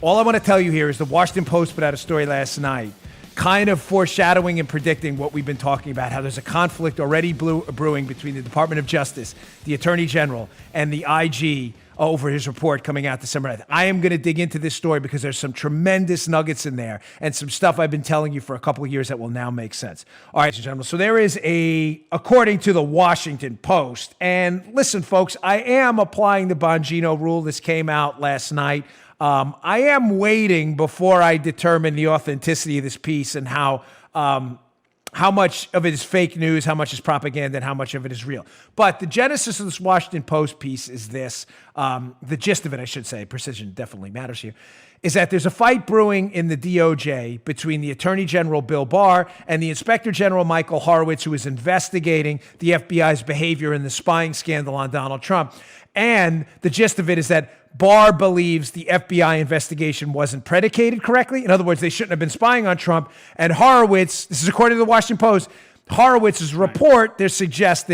All I want to tell you here is the Washington Post put out a story last night kind of foreshadowing and predicting what we've been talking about, how there's a conflict already brewing between the Department of Justice, the Attorney General, and the IG over his report coming out December 9th. I am going to dig into this story because there's some tremendous nuggets in there and some stuff I've been telling you for a couple of years that will now make sense. All right, gentlemen. So there is according to the Washington Post, and listen, folks, I am applying the Bongino rule. This came out last night. I am waiting before I determine the authenticity of this piece and how much of it is fake news, how much is propaganda, and how much of it is real. But the genesis of this Washington Post piece is this. The gist of it, I should say, precision definitely matters here, is that there's a fight brewing in the DOJ between the Attorney General, Bill Barr, and the Inspector General, Michael Horowitz, who is investigating the FBI's behavior in the spying scandal on Donald Trump. And the gist of it is that Barr believes the FBI investigation wasn't predicated correctly. In other words, they shouldn't have been spying on Trump. And Horowitz, this is according to the Washington Post, Horowitz's report, they're suggests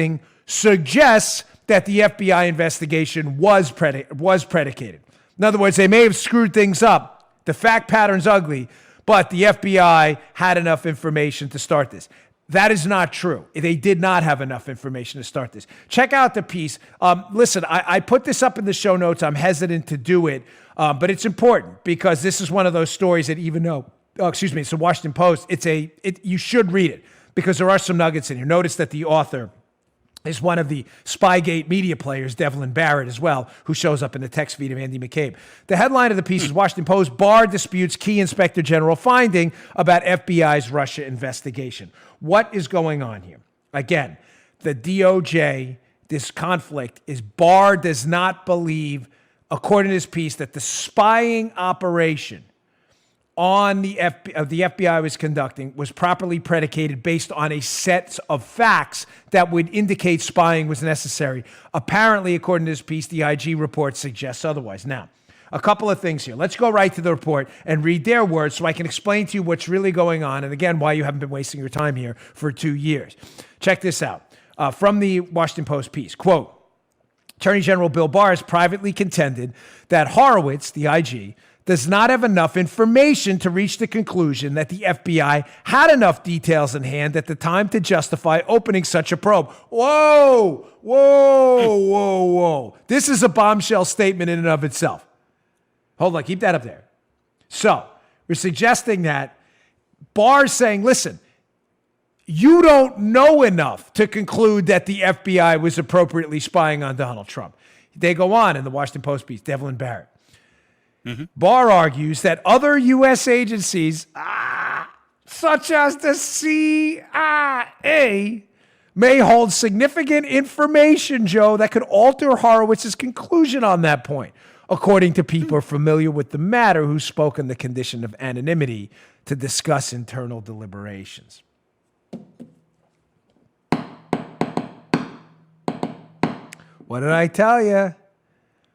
that the FBI investigation was predicated. In other words, they may have screwed things up. The fact pattern's ugly, but the FBI had enough information to start this. That is not true. They did not have enough information to start this. Check out the piece. Listen, I put this up in the show notes. I'm hesitant to do it, but it's important because this is one of those stories that even though, it's the Washington Post, you should read it because there are some nuggets in here. Notice that the author is one of the Spygate media players, Devlin Barrett, as well, who shows up in the text feed of Andy McCabe. The headline of the piece is Washington Post, Barr disputes key Inspector General finding about FBI's Russia investigation. What is going on here? Again, the DOJ, this conflict is Barr does not believe, according to this piece, that the spying operation on the FBI was conducting was properly predicated based on a set of facts that would indicate spying was necessary. Apparently, according to this piece, the IG report suggests otherwise. Now, a couple of things here. Let's go right to the report and read their words so I can explain to you what's really going on and, again, why you haven't been wasting your time here for 2 years. Check this out. From the Washington Post piece, quote, Attorney General Bill Barr has privately contended that Horowitz, the IG, does not have enough information to reach the conclusion that the FBI had enough details in hand at the time to justify opening such a probe. Whoa, whoa, whoa, whoa. This is a bombshell statement in and of itself. Hold on, keep that up there. So, we're suggesting that Barr's saying, listen, you don't know enough to conclude that the FBI was appropriately spying on Donald Trump. They go on in the Washington Post piece, Devlin Barrett. Mm-hmm. Barr argues that other U.S. agencies, such as the CIA, may hold significant information, Joe, that could alter Horowitz's conclusion on that point, according to people familiar with the matter who spoke on the condition of anonymity to discuss internal deliberations. What did I tell you?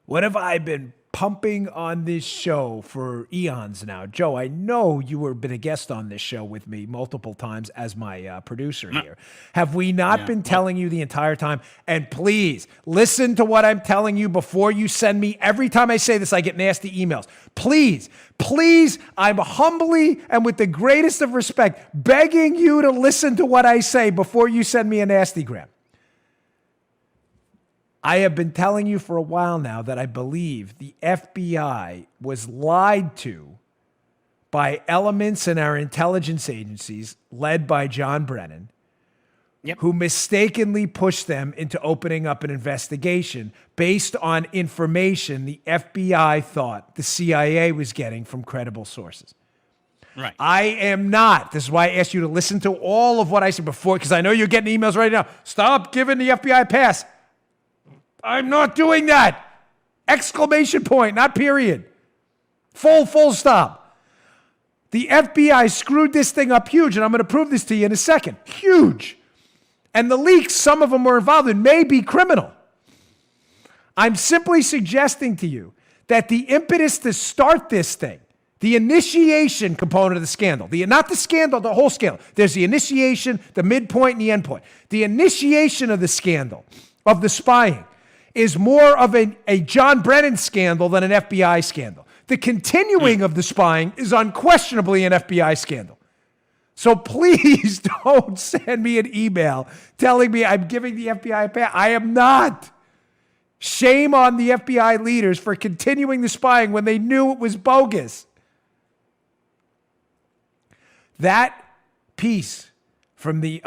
What have I been pumping on this show for eons now? Joe, I know you have been a guest on this show with me multiple times as my producer here. Have we not been telling you the entire time? And please, listen to what I'm telling you before you send me. Every time I say this, I get nasty emails. Please, I'm humbly and with the greatest of respect begging you to listen to what I say before you send me a nastygram. I have been telling you for a while now that I believe the FBI was lied to by elements in our intelligence agencies led by John Brennan, who mistakenly pushed them into opening up an investigation based on information the FBI thought the CIA was getting from credible sources. Right. I am not. This is why I asked you to listen to all of what I said before, because I know you're getting emails right now. Stop giving the FBI a pass. I'm not doing that. Exclamation point, not period. Full stop. The FBI screwed this thing up huge, and I'm going to prove this to you in a second. Huge. And the leaks, some of them were involved in, may be criminal. I'm simply suggesting to you that the impetus to start this thing, the initiation component of the scandal, not the scandal, the whole scandal. There's the initiation, the midpoint, and the endpoint. The initiation of the scandal, of the spying, is more of a John Brennan scandal than an FBI scandal. The continuing of the spying is unquestionably an FBI scandal. So please don't send me an email telling me I'm giving the FBI a pass. I am not. Shame on the FBI leaders for continuing the spying when they knew it was bogus. That piece from the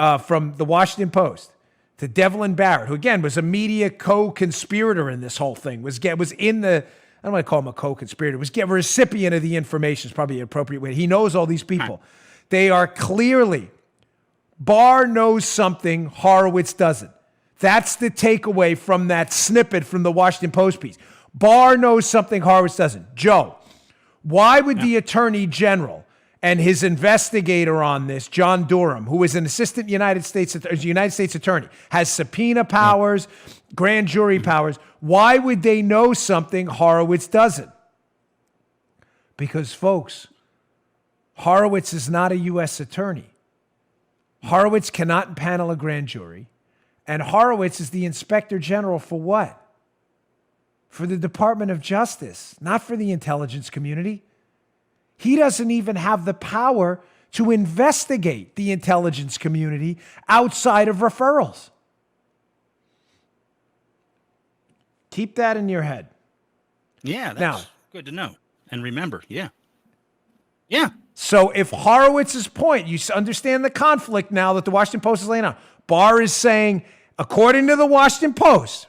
Washington Post to Devlin Barrett, who again was a media co-conspirator in this whole thing, was in the, I don't want to call him a co-conspirator, was a recipient of the information is probably an appropriate way. He knows all these people. They are clearly, Barr knows something Horowitz doesn't. That's the takeaway from that snippet from the Washington Post piece. Barr knows something Horowitz doesn't. Joe, why would the Attorney General and his investigator on this, John Durham, who is an assistant United States attorney, has subpoena powers, grand jury powers, why would they know something Horowitz doesn't? Because, folks, Horowitz is not a U.S. attorney. Horowitz cannot impanel a grand jury. And Horowitz is the inspector general for what? For the Department of Justice, not for the intelligence community. He doesn't even have the power to investigate the intelligence community outside of referrals. Keep that in your head. Yeah, that's good to know. And remember, yeah. So if Horowitz's point, you understand the conflict now that the Washington Post is laying out. Barr is saying, according to the Washington Post,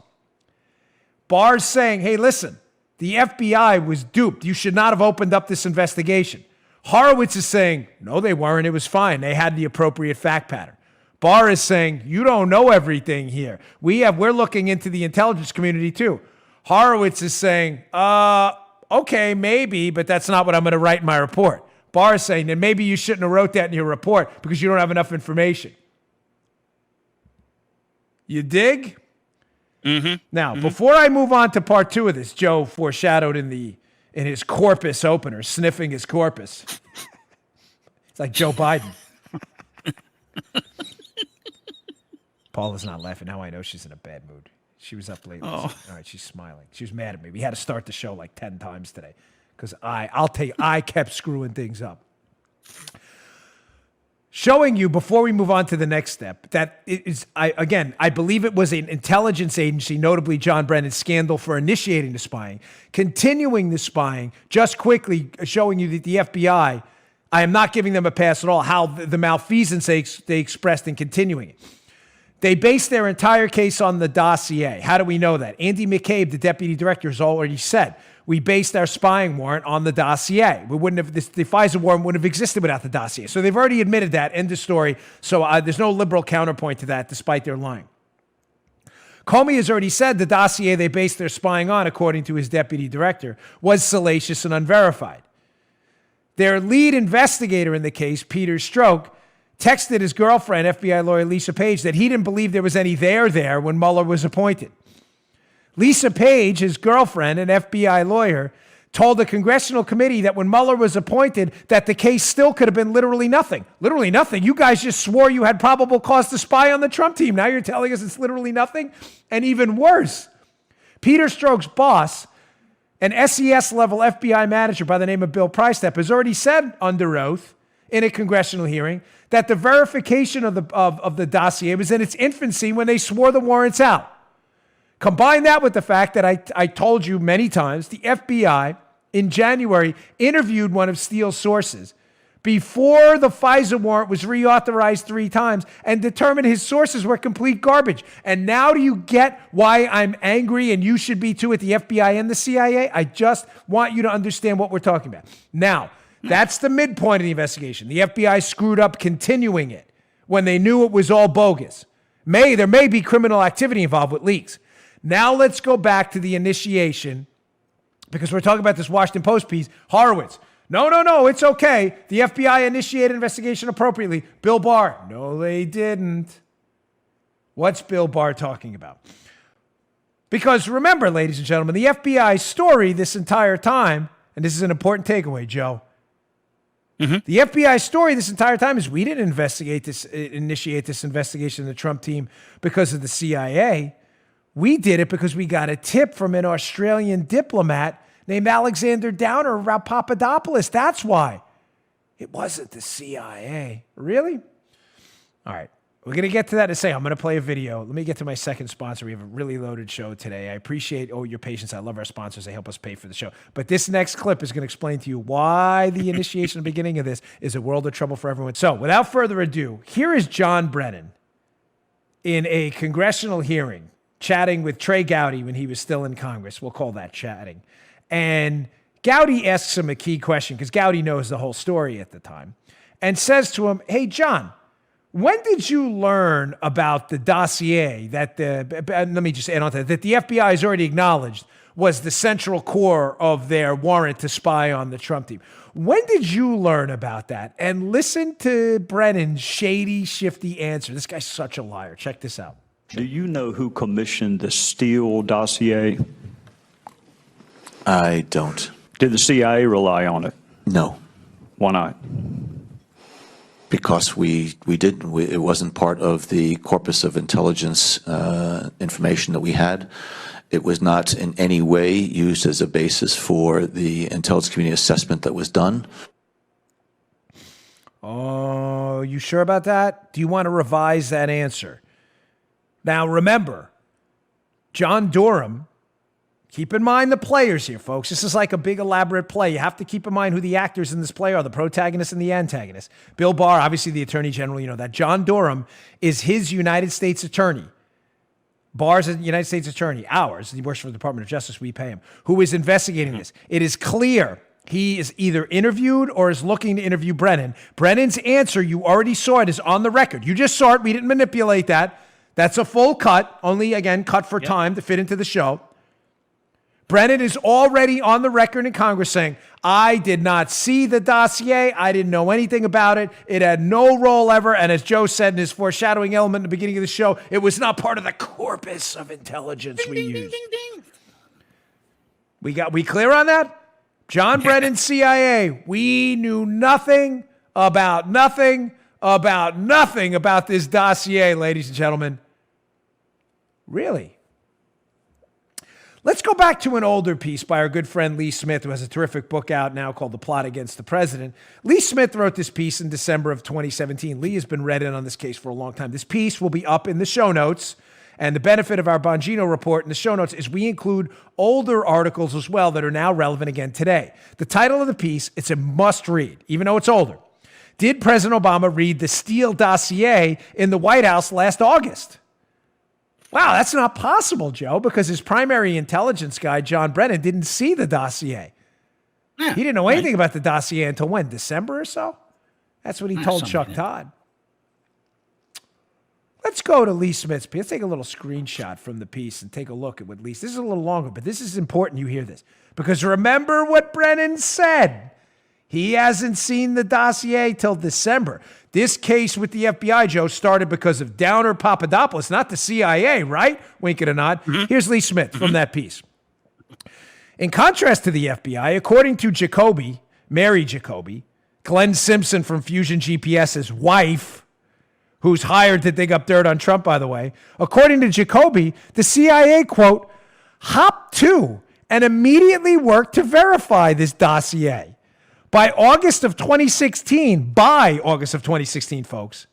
Barr's saying, hey, listen, the FBI was duped. You should not have opened up this investigation. Horowitz is saying, no, they weren't. It was fine. They had the appropriate fact pattern. Barr is saying, you don't know everything here. We're looking into the intelligence community too. Horowitz is saying, okay, maybe, but that's not what I'm going to write in my report. Barr is saying, then maybe you shouldn't have wrote that in your report because you don't have enough information. You dig? Mm-hmm. Now, before I move on to part two of this, Joe foreshadowed in his corpus opener, sniffing his corpus. It's like Joe Biden. Paula's not laughing. Now I know she's in a bad mood. She was up late. All right, she's smiling. She was mad at me. We had to start the show like 10 times today because I'll tell you, I kept screwing things up. Showing you, before we move on to the next step, that it is, I believe it was an intelligence agency, notably John Brennan's scandal for initiating the spying, continuing the spying, just quickly showing you that the FBI, I am not giving them a pass at all, how the malfeasance they expressed in continuing it. They based their entire case on the dossier. How do we know that? Andy McCabe, the deputy director, has already said, we based our spying warrant on the dossier. We wouldn't have the FISA warrant wouldn't have existed without the dossier. So they've already admitted that. End of story. So there's no liberal counterpoint to that, despite their lying. Comey has already said the dossier they based their spying on, according to his deputy director, was salacious and unverified. Their lead investigator in the case, Peter Strzok, texted his girlfriend, FBI lawyer Lisa Page, that he didn't believe there was any there when Mueller was appointed. Lisa Page, his girlfriend, an FBI lawyer, told the congressional committee that when Mueller was appointed, that the case still could have been literally nothing. Literally nothing. You guys just swore you had probable cause to spy on the Trump team. Now you're telling us it's literally nothing? And even worse, Peter Strzok's boss, an SES-level FBI manager by the name of Bill Prystep, has already said under oath in a congressional hearing that the verification of the dossier was in its infancy when they swore the warrants out. Combine that with the fact that I told you many times, the FBI in January interviewed one of Steele's sources before the FISA warrant was reauthorized 3 times and determined his sources were complete garbage. And now do you get why I'm angry, and you should be too, at the FBI and the CIA? I just want you to understand what we're talking about. Now, that's the midpoint of the investigation. The FBI screwed up continuing it when they knew it was all bogus. There may be criminal activity involved with leaks. Now let's go back to the initiation, because we're talking about this Washington Post piece. Horowitz, no, it's okay. The FBI initiated investigation appropriately. Bill Barr, no, they didn't. What's Bill Barr talking about? Because remember, ladies and gentlemen, the FBI story this entire time, and this is an important takeaway, Joe, the FBI story this entire time is we didn't initiate this investigation of the Trump team because of the CIA. We did it because we got a tip from an Australian diplomat named Alexander Downer about Papadopoulos. That's why. It wasn't the CIA. Really? All right. We're going to get to that in a second. I'm going to play a video. Let me get to my second sponsor. We have a really loaded show today. I appreciate your patience. I love our sponsors. They help us pay for the show. But this next clip is going to explain to you why the initiation and beginning of this is a world of trouble for everyone. So without further ado, here is John Brennan in a congressional hearing chatting with Trey Gowdy when he was still in Congress. We'll call that chatting. And Gowdy asks him a key question because Gowdy knows the whole story at the time and says to him, hey, John, when did you learn about the dossier that let me just add on to that the FBI has already acknowledged was the central core of their warrant to spy on the Trump team? When did you learn about that? And listen to Brennan's shady, shifty answer. This guy's such a liar. Check this out. Do you know who commissioned the Steele dossier? I don't. Did the CIA rely on it? No. Why not? Because we didn't. It wasn't part of the corpus of intelligence information that we had. It was not in any way used as a basis for the intelligence community assessment that was done. Oh, you sure about that? Do you want to revise that answer? Now, remember, John Durham, keep in mind the players here, folks. This is like a big elaborate play. You have to keep in mind who the actors in this play are, the protagonist and the antagonist. Bill Barr, obviously the attorney general, you know that. John Durham is his United States attorney. Barr's a United States attorney, ours. He works for the Department of Justice. We pay him. Who is investigating this. It is clear he is either interviewed or is looking to interview Brennan. Brennan's answer, you already saw it, is on the record. You just saw it. We didn't manipulate that. That's a full cut, only, again, cut for time to fit into the show. Brennan is already on the record in Congress saying, I did not see the dossier. I didn't know anything about it. It had no role ever. And as Joe said in his foreshadowing element at the beginning of the show, it was not part of the corpus of intelligence we used. We clear on that? John Brennan, CIA, we knew nothing about this dossier, ladies and gentlemen. Really? Let's go back to an older piece by our good friend Lee Smith, who has a terrific book out now called The Plot Against the President. Lee Smith wrote this piece in December of 2017. Lee has been read in on this case for a long time. This piece will be up in the show notes. And the benefit of our Bongino report in the show notes is we include older articles as well that are now relevant again today. The title of the piece, it's a must read, even though it's older. Did President Obama read the Steele dossier in the White House last August? Wow, that's not possible, Joe, because his primary intelligence guy, John Brennan, didn't see the dossier. Yeah, He didn't know anything about the dossier until when? December or so? That's what he told Chuck Todd. Let's go to Lee Smith's piece. Let's take a little screenshot from the piece and take a look at what Lee... This is a little longer, but this is important you hear this. Because remember what Brennan said. He hasn't seen the dossier till December. This case with the FBI, Joe, started because of Downer Papadopoulos, not the CIA, right? Wink and a nod. Mm-hmm. Here's Lee Smith from that piece. In contrast to the FBI, according to Jacoby, Mary Jacoby, Glenn Simpson from Fusion GPS's wife, who's hired to dig up dirt on Trump, by the way, according to Jacoby, the CIA, quote, hopped to and immediately worked to verify this dossier. By August of 2016, folks,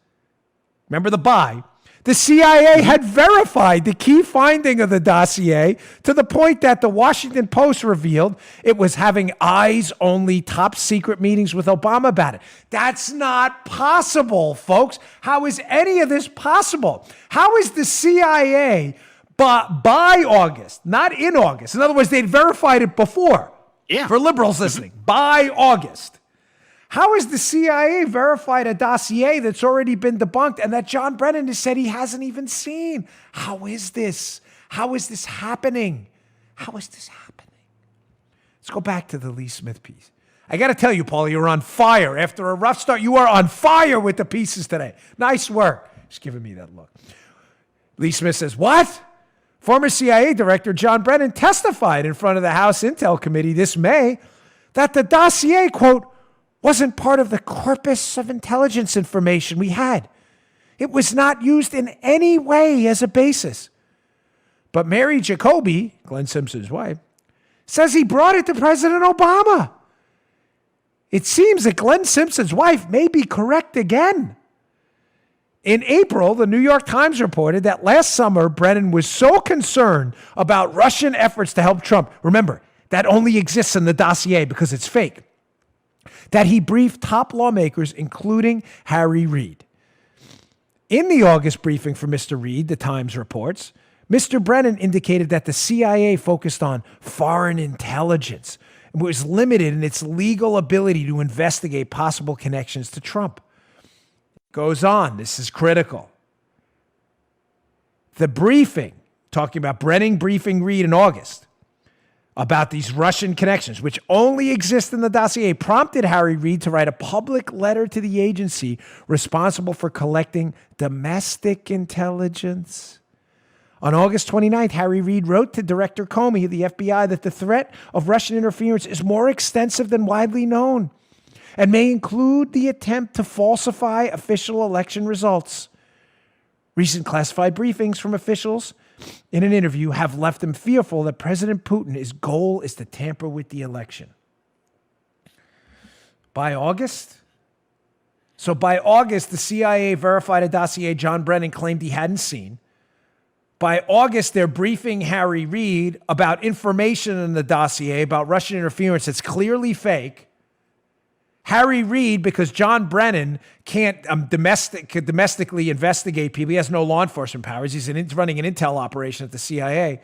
remember the by, the CIA had verified the key finding of the dossier to the point that the Washington Post revealed it was having eyes-only top-secret meetings with Obama about it. That's not possible, folks. How is any of this possible? How is the CIA, by August, not in August, in other words, they'd verified it before, for liberals listening, by August. How has the CIA verified a dossier that's already been debunked and that John Brennan has said he hasn't even seen? How is this? How is this happening? How is this happening? Let's go back to the Lee Smith piece. I got to tell you, Paul, you're on fire. After a rough start, you are on fire with the pieces today. Nice work. Just giving me that look. Lee Smith says, what? Former CIA Director John Brennan testified in front of the House Intel Committee this May that the dossier, quote, wasn't part of the corpus of intelligence information we had. It was not used in any way as a basis. But Mary Jacoby, Glenn Simpson's wife, says he brought it to President Obama. It seems that Glenn Simpson's wife may be correct again. In April, the New York Times reported that last summer, Brennan was so concerned about Russian efforts to help Trump. Remember, that only exists in the dossier because it's fake. That he briefed top lawmakers, including Harry Reid. In the August briefing for Mr. Reid, the Times reports, Mr. Brennan indicated that the CIA focused on foreign intelligence and was limited in its legal ability to investigate possible connections to Trump. Goes on, this is critical. The briefing, talking about Brennan briefing Reid in August, about these Russian connections, which only exist in the dossier, prompted Harry Reid to write a public letter to the agency responsible for collecting domestic intelligence. On August 29th, Harry Reid wrote to Director Comey of the FBI that the threat of Russian interference is more extensive than widely known and may include the attempt to falsify official election results. Recent classified briefings from officials in an interview have left them fearful that President Putin's goal is to tamper with the election. By August? So by August, the CIA verified a dossier John Brennan claimed he hadn't seen. By August, they're briefing Harry Reid about information in the dossier about Russian interference that's clearly fake. Harry Reid, because John Brennan can't domestically investigate people. He has no law enforcement powers. He's running an intel operation at the CIA.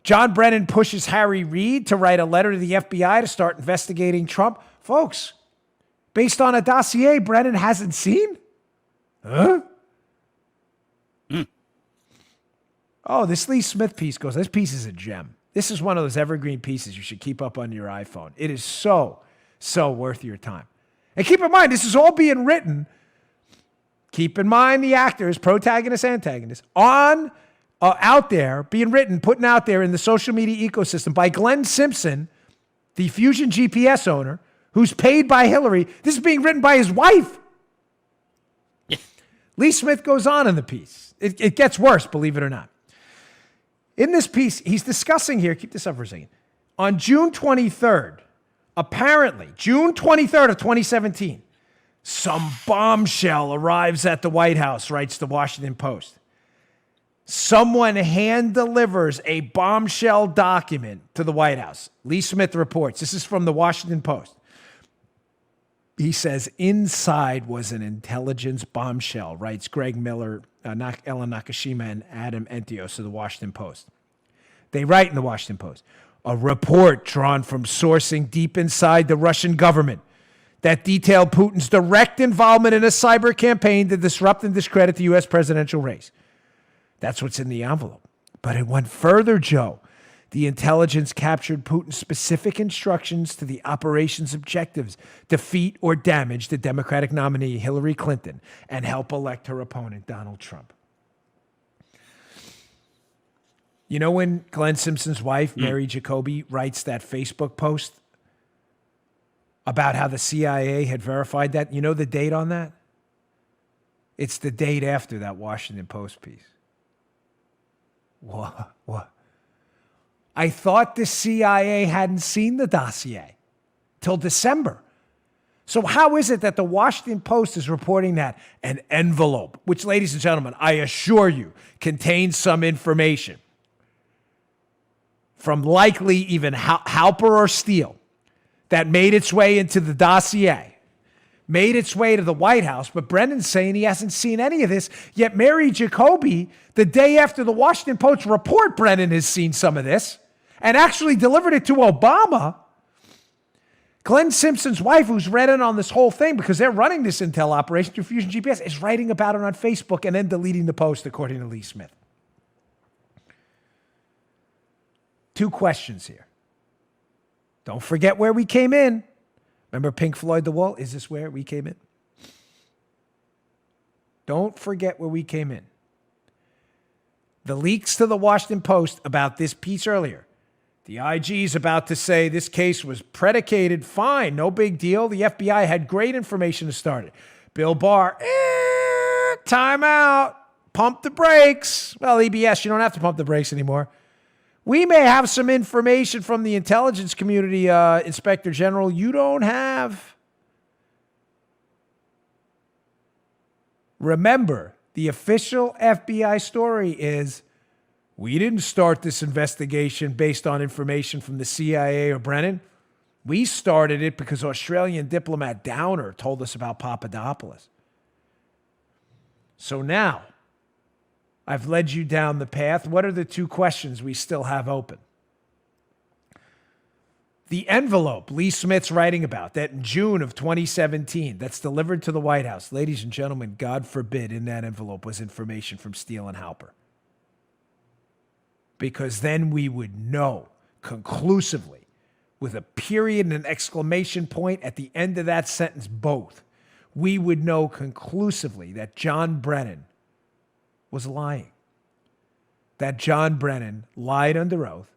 John Brennan pushes Harry Reid to write a letter to the FBI to start investigating Trump. Folks, based on a dossier Brennan hasn't seen? Huh? Oh, this Lee Smith piece goes, this piece is a gem. This is one of those evergreen pieces you should keep up on your iPhone. It is so worth your time. And keep in mind, this is all being written. Keep in mind the actors, protagonists, antagonists, out there, being written, putting out there in the social media ecosystem by Glenn Simpson, the Fusion GPS owner, who's paid by Hillary. This is being written by his wife. Yeah. Lee Smith goes on in the piece. It gets worse, believe it or not. In this piece, he's discussing here, keep this up for a second, on June 23rd, apparently, June 23rd of 2017, some bombshell arrives at the White House, writes the Washington Post. Someone hand delivers a bombshell document to the White House. Lee Smith reports. This is from the Washington Post. He says, inside was an intelligence bombshell, writes Greg Miller, Ellen Nakashima, and Adam Entios of the Washington Post. They write in the Washington Post, a report drawn from sourcing deep inside the Russian government that detailed Putin's direct involvement in a cyber campaign to disrupt and discredit the U.S. presidential race. That's what's in the envelope. But it went further, Joe. The intelligence captured Putin's specific instructions to the operation's objectives: defeat or damage the Democratic nominee Hillary Clinton and help elect her opponent Donald Trump. You know when Glenn Simpson's wife, Mary Jacoby, writes that Facebook post about how the CIA had verified that? You know the date on that? It's the date after that Washington Post piece. What? I thought the CIA hadn't seen the dossier till December. So how is it that the Washington Post is reporting that an envelope, which, ladies and gentlemen, I assure you, contains some information from likely even Halper or Steele that made its way into the dossier, made its way to the White House, but Brennan's saying he hasn't seen any of this, yet Mary Jacoby, the day after the Washington Post report, Brennan has seen some of this and actually delivered it to Obama. Glenn Simpson's wife, who's read in on this whole thing because they're running this intel operation through Fusion GPS, is writing about it on Facebook and then deleting the post, according to Lee Smith. Two questions here. Don't forget where we came in. Remember Pink Floyd, The Wall? Is this where we came in? Don't forget where we came in. The leaks to the Washington Post about this piece earlier. The IG is about to say this case was predicated, fine, no big deal. The FBI had great information to start it. Bill Barr, time out, pump the brakes. Well, EBS, you don't have to pump the brakes anymore. We may have some information from the intelligence community, Inspector General, you don't have. Remember, the official FBI story is we didn't start this investigation based on information from the CIA or Brennan. We started it because Australian diplomat Downer told us about Papadopoulos. So now, I've led you down the path. What are the two questions we still have open? The envelope Lee Smith's writing about, that in June of 2017, that's delivered to the White House. Ladies and gentlemen, God forbid in that envelope was information from Steele and Halper. Because then we would know conclusively, with a period and an exclamation point at the end of that sentence, both, we would know conclusively that John Brennan was lying. That John Brennan lied under oath,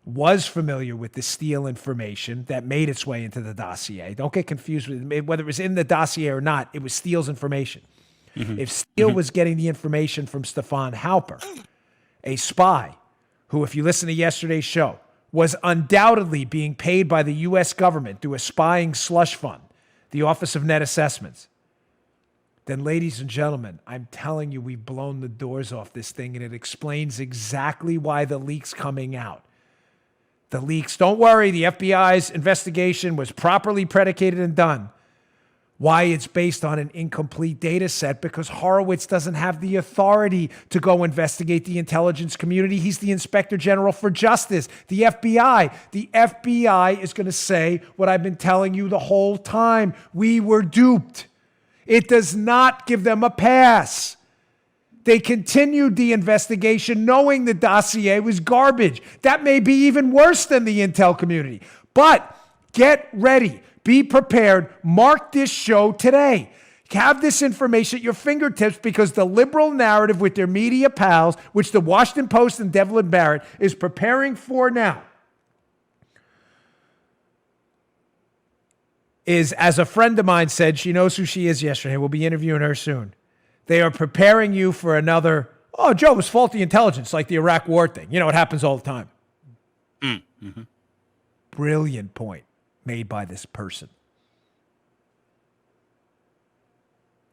was familiar with the Steele information that made its way into the dossier. Don't get confused with it. Whether it was in the dossier or not, it was Steele's information. Mm-hmm. If Steele was getting the information from Stefan Halper, a spy who, if you listen to yesterday's show, was undoubtedly being paid by the U.S. government through a spying slush fund, the Office of Net Assessments, then, ladies and gentlemen, I'm telling you, we've blown the doors off this thing, and it explains exactly why the leak's coming out. The leaks, don't worry, the FBI's investigation was properly predicated and done. Why it's based on an incomplete data set, because Horowitz doesn't have the authority to go investigate the intelligence community. He's the Inspector General for Justice, the FBI. The FBI is going to say what I've been telling you the whole time. We were duped. It does not give them a pass. They continued the investigation knowing the dossier was garbage. That may be even worse than the intel community. But get ready. Be prepared. Mark this show today. Have this information at your fingertips, because the liberal narrative with their media pals, which the Washington Post and Devlin Barrett is preparing for now, is, as a friend of mine said, she knows who she is yesterday. We'll be interviewing her soon. They are preparing you for another, oh, Joe, it was faulty intelligence, like the Iraq war thing. You know, it happens all the time. Mm-hmm. Brilliant point made by this person.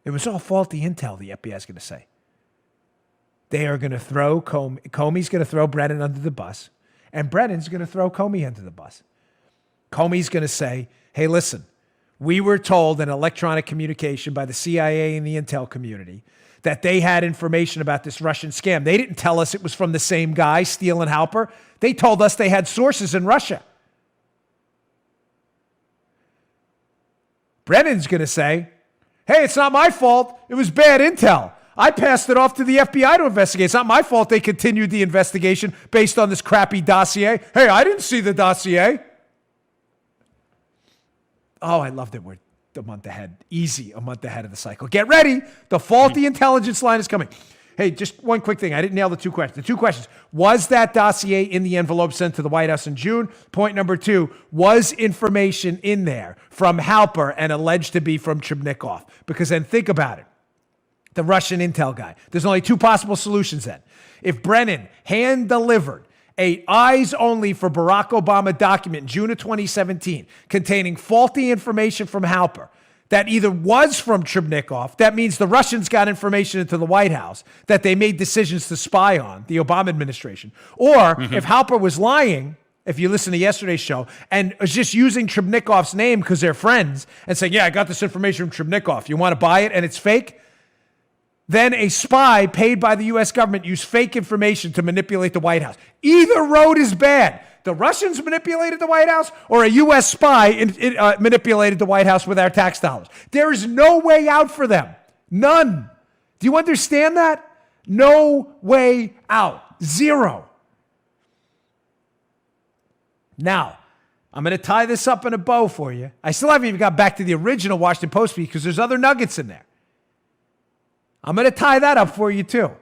It was all faulty intel, the FBI is going to say. They are going to throw Comey's going to throw Brennan under the bus, and Brennan's going to throw Comey under the bus. Comey's going to say, hey, listen, we were told in electronic communication by the CIA and the intel community that they had information about this Russian scam. They didn't tell us it was from the same guy, Steele and Halper. They told us they had sources in Russia. Brennan's going to say, hey, it's not my fault. It was bad intel. I passed it off to the FBI to investigate. It's not my fault they continued the investigation based on this crappy dossier. Hey, I didn't see the dossier. Oh, I love that we're a month ahead. Easy, a month ahead of the cycle. Get ready. The faulty intelligence line is coming. Hey, just one quick thing. I didn't nail the two questions. The two questions. Was that dossier in the envelope sent to the White House in June? Point number two, was information in there from Halper and alleged to be from Chubnikov? Because then think about it. The Russian intel guy. There's only two possible solutions then. If Brennan hand-delivered a eyes-only for Barack Obama document in June of 2017 containing faulty information from Halper that either was from Chubnikov, that means the Russians got information into the White House that they made decisions to spy on, the Obama administration, or if Halper was lying, if you listen to yesterday's show, and was just using Chubnikov's name because they're friends and saying, yeah, I got this information from Chubnikov, you want to buy it and it's fake? Then a spy paid by the U.S. government used fake information to manipulate the White House. Either road is bad. The Russians manipulated the White House, or a U.S. spy manipulated the White House with our tax dollars. There is no way out for them. None. Do you understand that? No way out. Zero. Now, I'm going to tie this up in a bow for you. I still haven't even got back to the original Washington Post piece because there's other nuggets in there. I'm going to tie that up for you too.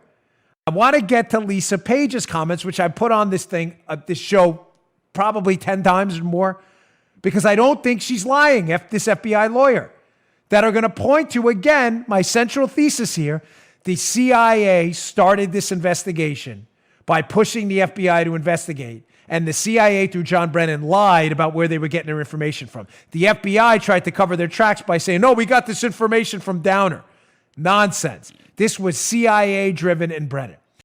I want to get to Lisa Page's comments, which I put on this thing, this show probably 10 times or more, because I don't think she's lying, this FBI lawyer, that are going to point to, again, my central thesis here. The CIA started this investigation by pushing the FBI to investigate. And the CIA, through John Brennan, lied about where they were getting their information from. The FBI tried to cover their tracks by saying, no, we got this information from Downer. Nonsense. This was CIA-driven and Brennan.